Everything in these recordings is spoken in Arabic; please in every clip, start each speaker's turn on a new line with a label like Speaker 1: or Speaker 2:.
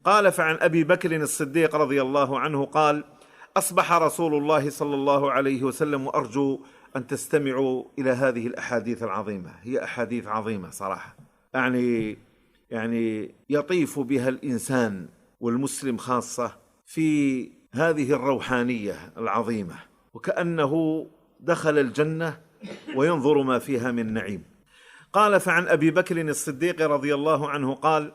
Speaker 1: قال: فعن أبي بكر الصديق رضي الله عنه قال: أصبح رسول الله صلى الله عليه وسلم، وأرجو أن تستمعوا إلى هذه الأحاديث العظيمة، هي أحاديث عظيمة صراحة، يعني يطيف بها الإنسان والمسلم خاصة في هذه الروحانية العظيمة، وكأنه دخل الجنة وينظر ما فيها من نعيم. قال: فعن أبي بكر الصديق رضي الله عنه قال: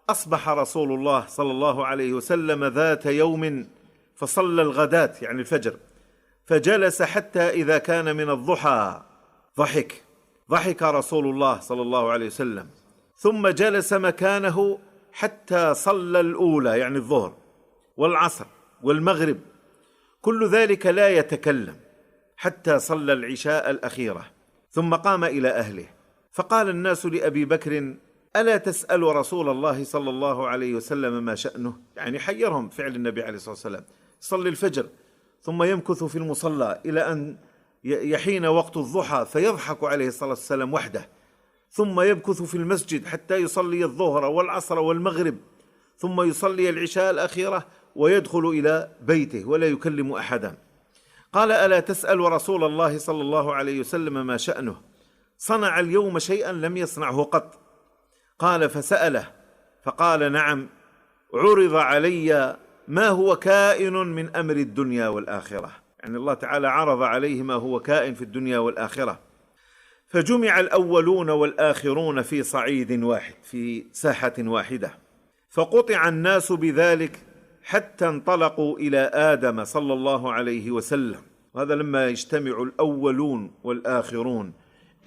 Speaker 1: أصبح رسول الله صلى الله عليه وسلم ذات يوم فصلى الغداة يعني الفجر، فجلس حتى إذا كان من الضحى ضحك رسول الله صلى الله عليه وسلم، ثم جلس مكانه حتى صلى الأولى يعني الظهر والعصر والمغرب، كل ذلك لا يتكلم، حتى صلى العشاء الأخيرة، ثم قام إلى أهله. فقال الناس لأبي بكر: ألا تسأل رسول الله صلى الله عليه وسلم ما شأنه؟ يعني حيرهم فعل النبي عليه الصلاة والسلام، صلي الفجر ثم يمكث في المصلى إلى أن يحين وقت الضحى فيضحك عليه الصلاة والسلام وحده، ثم يمكث في المسجد حتى يصلي الظهر والعصر والمغرب، ثم يصلي العشاء الأخيرة ويدخل إلى بيته ولا يكلم أحدا. قال: ألا تسأل رسول الله صلى الله عليه وسلم ما شأنه؟ صنع اليوم شيئا لم يصنعه قط. قال: فسأله فقال: نعم، عرض علي ما هو كائن من أمر الدنيا والآخرة، يعني الله تعالى عرض عليه ما هو كائن في الدنيا والآخرة. فجمع الأولون والآخرون في صعيد واحد، في ساحة واحدة، فقطع الناس بذلك حتى انطلقوا إلى آدم صلى الله عليه وسلم. وهذا لما يجتمع الأولون والآخرون،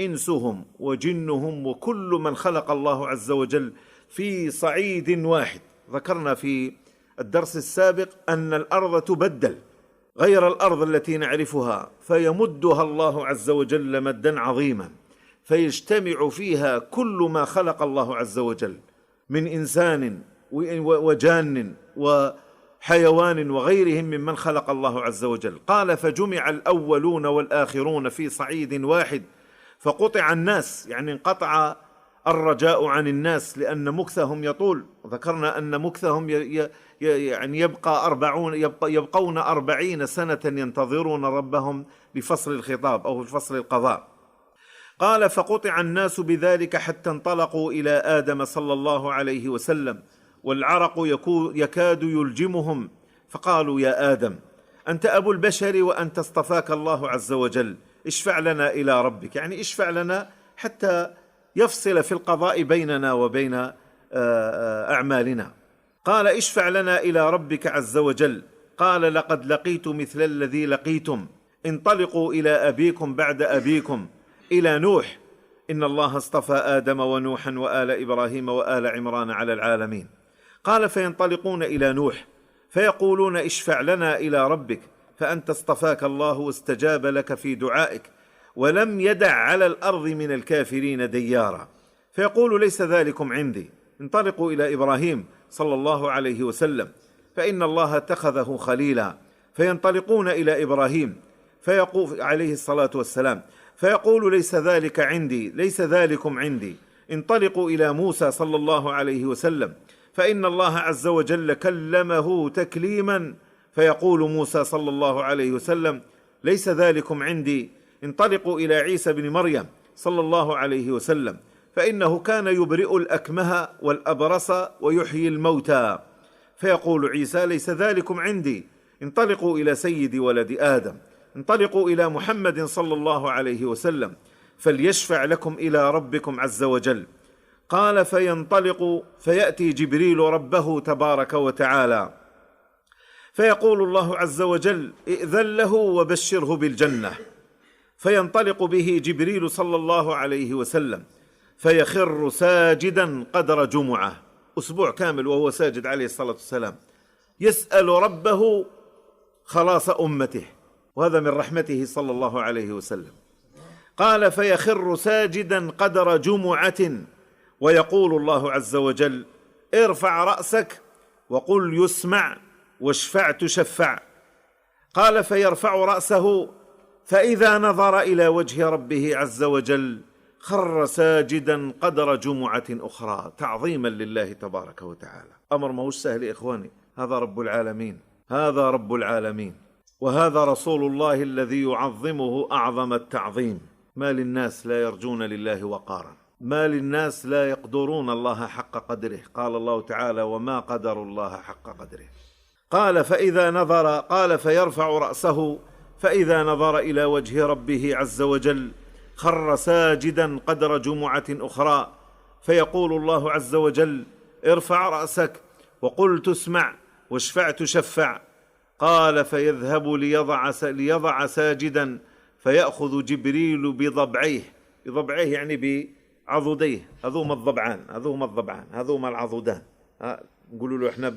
Speaker 1: إنسهم وجنهم وكل من خلق الله عز وجل في صعيد واحد. ذكرنا في الدرس السابق أن الأرض تبدل غير الأرض التي نعرفها، فيمدها الله عز وجل مدا عظيما، فيجتمع فيها كل ما خلق الله عز وجل من إنسان وجان وحيوان وغيرهم ممن خلق الله عز وجل. قال: فجمع الأولون والآخرون في صعيد واحد فقطع الناس، يعني انقطع الرجاء عن الناس لأن مكثهم يطول. ذكرنا أن مكثهم يعني يبقون 40 سنة ينتظرون ربهم لفصل الخطاب أو فصل القضاء. قال: فقطع الناس بذلك حتى انطلقوا إلى آدم صلى الله عليه وسلم، والعرق يكاد يلجمهم، فقالوا: يا آدم، أنت أبو البشر وأنت اصطفاك الله عز وجل، اشفع لنا إلى ربك، يعني اشفع لنا حتى يفصل في القضاء بيننا وبين أعمالنا. قال: اشفع لنا إلى ربك عز وجل. قال: لقد لقيت مثل الذي لقيتم، انطلقوا إلى أبيكم بعد أبيكم إلى نوح، إن الله اصطفى آدم ونوحا وآل إبراهيم وآل عمران على العالمين. قال: فينطلقون إلى نوح فيقولون: اشفع لنا إلى ربك، فأنت اصطفاك الله واستجاب لك في دعائك، ولم يدع على الأرض من الكافرين ديارا. فيقول: ليس ذلكم عندي. انطلقوا إلى إبراهيم صلى الله عليه وسلم، فإن الله اتخذه خليلا. فينطلقون إلى إبراهيم فيقول عليه الصلاة والسلام، فيقول: ليس ذلك عندي، ليس ذلكم عندي. انطلقوا إلى موسى صلى الله عليه وسلم، فإن الله عز وجل كلمه تكليما. فيقول موسى صلى الله عليه وسلم: ليس ذلكم عندي. انطلقوا إلى عيسى بن مريم صلى الله عليه وسلم، فإنه كان يبرئ الأكمه والأبرص ويحيي الموتى. فيقول عيسى: ليس ذلكم عندي. انطلقوا إلى سيد ولد آدم، انطلقوا إلى محمد صلى الله عليه وسلم، فليشفع لكم إلى ربكم عز وجل. قال: فينطلق فيأتي جبريل ربه تبارك وتعالى، فيقول الله عز وجل: ائذن له وبشره بالجنة. فينطلق به جبريل صلى الله عليه وسلم فيخر ساجدا قدر جمعة، أسبوع كامل وهو ساجد عليه الصلاة والسلام، يسأل ربه خلاص أمته، وهذا من رحمته صلى الله عليه وسلم. قال: فيخر ساجدا قدر جمعة، ويقول الله عز وجل: ارفع رأسك وقل يسمع واشفع تشفع. قال: فيرفع رأسه فإذا نظر إلى وجه ربه عز وجل خر ساجدا قدر جمعة أخرى، تعظيما لله تبارك وتعالى. أمر ما هوش سهل يا إخواني، هذا رب العالمين، هذا رب العالمين، وهذا رسول الله الذي يعظمه أعظم التعظيم. ما للناس لا يرجون لله وقارا، ما للناس لا يقدرون الله حق قدره. قال الله تعالى: وما قدروا الله حق قدره. قال: فإذا نظر، قال: فيرفع رأسه فإذا نظر إلى وجه ربه عز وجل خر ساجدا قدر جمعة أخرى، فيقول الله عز وجل: ارفع رأسك وقل تسمع واشفع تشفع. قال: فيذهب ليضع ساجدا، فيأخذ جبريل بضبعيه، بضبعيه يعني بعضديه، هذوما الضبعان، هذوما العضدان، نقولوا له احنا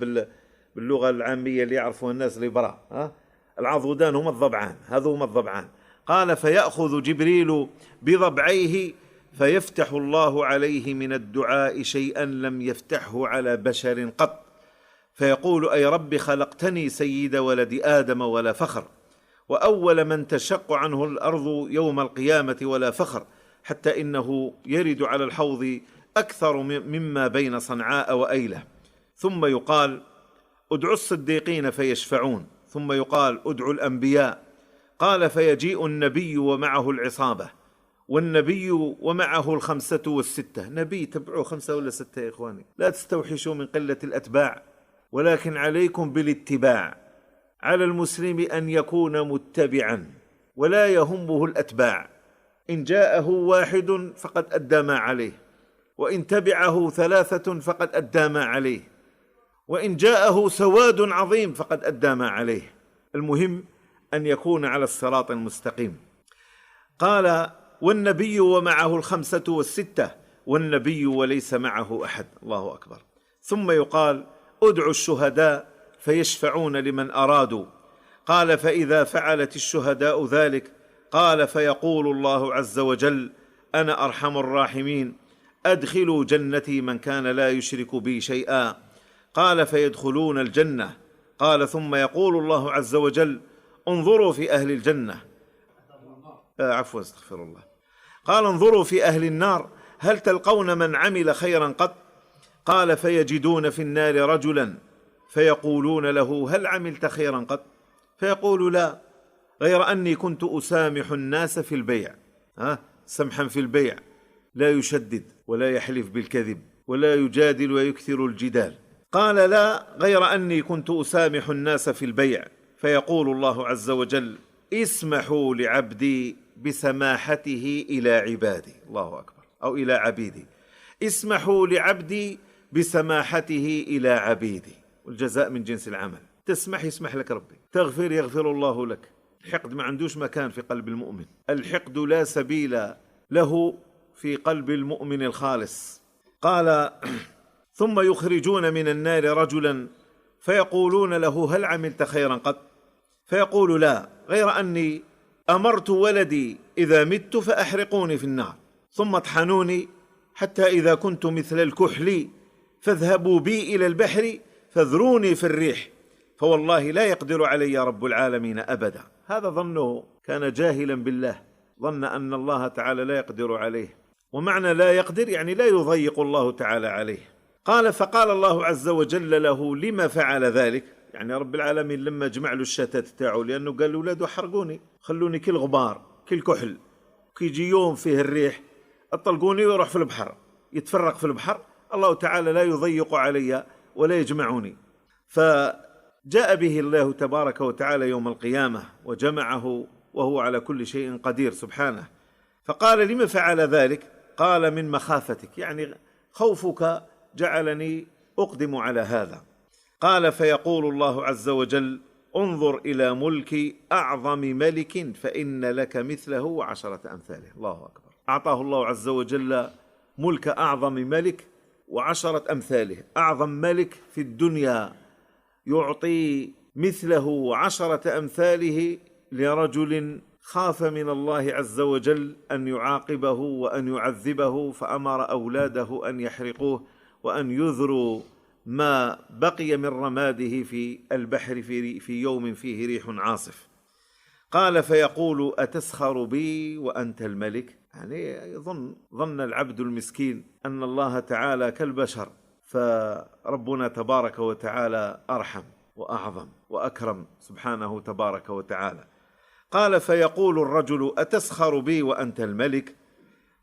Speaker 1: باللغة العامية اللي يعرفوها الناس الإبراء، العضدان هما الضبعان، هذوما الضبعان. قال: فيأخذ جبريل بضبعيه فيفتح الله عليه من الدعاء شيئا لم يفتحه على بشر قط، فيقول: أي رب خلقتني سيد ولد آدم ولا فخر، وأول من تشق عنه الأرض يوم القيامة ولا فخر، حتى إنه يرد على الحوض أكثر مما بين صنعاء وأيلة. ثم يقال: ادعوا الصديقين فيشفعون. ثم يقال: ادعوا الأنبياء. قال: فيجيء النبي ومعه العصابة، والنبي ومعه 5 و6. نبي تبعوا 5 ولا 6 يا إخواني، لا تستوحشوا من قلة الأتباع، ولكن عليكم بالاتباع. على المسلم أن يكون متبعا ولا يهمه الأتباع. إن جاءه 1 فقد أدى ما عليه، وإن تبعه 3 فقد أدى ما عليه، وإن جاءه سواد عظيم فقد أدى ما عليه. المهم أن يكون على الصراط المستقيم. قال: والنبي ومعه 5 و6، والنبي وليس معه أحد. الله أكبر. ثم يقال: ادعوا الشهداء فيشفعون لمن أرادوا. قال: فإذا فعلت الشهداء ذلك، قال: فيقول الله عز وجل: أنا أرحم الراحمين، أدخلوا جنتي من كان لا يشرك بي شيئا. قال: فيدخلون الجنة. قال: ثم يقول الله عز وجل: انظروا في أهل الجنة، عفوا استغفر الله. قال: انظروا في أهل النار، هل تلقون من عمل خيرا قط؟ قال: فيجدون في النار رجلا فيقولون له: هل عملت خيرا قط؟ فيقول: لا، غير أني كنت أسامح الناس في البيع. سمحا في البيع، لا يشدد ولا يحلف بالكذب ولا يجادل ويكثر الجدال. قال: لا، غير أني كنت أسامح الناس في البيع. فيقول الله عز وجل: اسمحوا لعبدي بسماحته إلى عبادي. الله أكبر. أو إلى عبيدي. اسمحوا لعبدي بسماحته إلى عبيدي، والجزاء من جنس العمل. تسمح يسمح لك ربي، تغفر يغفر الله لك. الحقد ما عندوش مكان في قلب المؤمن، الحقد لا سبيل له في قلب المؤمن الخالص. قال: ثم يخرجون من النار رجلا فيقولون له: هل عملت خيرا قط؟ فيقول: لا، غير أني أمرت ولدي إذا مت فأحرقوني في النار، ثم اطحنوني حتى إذا كنت مثل الكحل فاذهبوا بي إلى البحر فاذروني في الريح، فوالله لا يقدر علي رب العالمين أبدا. هذا ظنه، كان جاهلا بالله، ظن أن الله تعالى لا يقدر عليه. ومعنى لا يقدر يعني لا يضيق الله تعالى عليه. قال: فقال الله عز وجل له: لما فعل ذلك؟ يعني رب العالمين لما جمع له الشتات تاعه، لأنه قال لأولاده: حرقوني، خلوني كالغبار كالكحل، كيجي يوم فيه الريح اطلقوني ويروح في البحر يتفرق في البحر، الله تعالى لا يضيق علي ولا يجمعني. فجاء به الله تبارك وتعالى يوم القيامة وجمعه وهو على كل شيء قدير سبحانه. فقال: لما فعل ذلك؟ قال: من مخافتك، يعني خوفك جعلني أقدم على هذا. قال: فيقول الله عز وجل: انظر إلى ملك أعظم ملك فإن لك مثله و10 أمثاله. الله أكبر. أعطاه الله عز وجل ملك أعظم ملك و10 أمثاله. أعظم ملك في الدنيا يعطي مثله و10 أمثاله لرجل خاف من الله عز وجل أن يعاقبه وأن يعذبه، فأمر أولاده أن يحرقوه وأن يذروا ما بقي من رماده في البحر في يوم فيه ريح عاصف. قال: فيقول: أتسخر بي وأنت الملك؟ يعني ظن العبد المسكين أن الله تعالى كالبشر، فربنا تبارك وتعالى أرحم وأعظم وأكرم سبحانه تبارك وتعالى. قال: فيقول الرجل: أتسخر بي وأنت الملك؟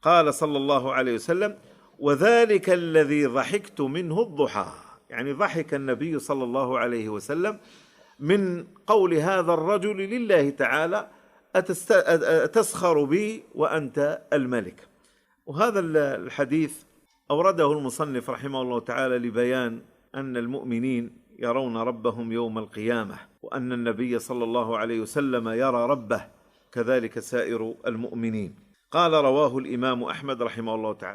Speaker 1: قال صلى الله عليه وسلم: وذلك الذي ضحكت منه الضحى. يعني ضحك النبي صلى الله عليه وسلم من قول هذا الرجل لله تعالى: أتسخر بي وأنت الملك. وهذا الحديث أورده المصنف رحمه الله تعالى لبيان أن المؤمنين يرون ربهم يوم القيامة، وأن النبي صلى الله عليه وسلم يرى ربه، كذلك سائر المؤمنين. قال: رواه الإمام أحمد رحمه الله تعالى.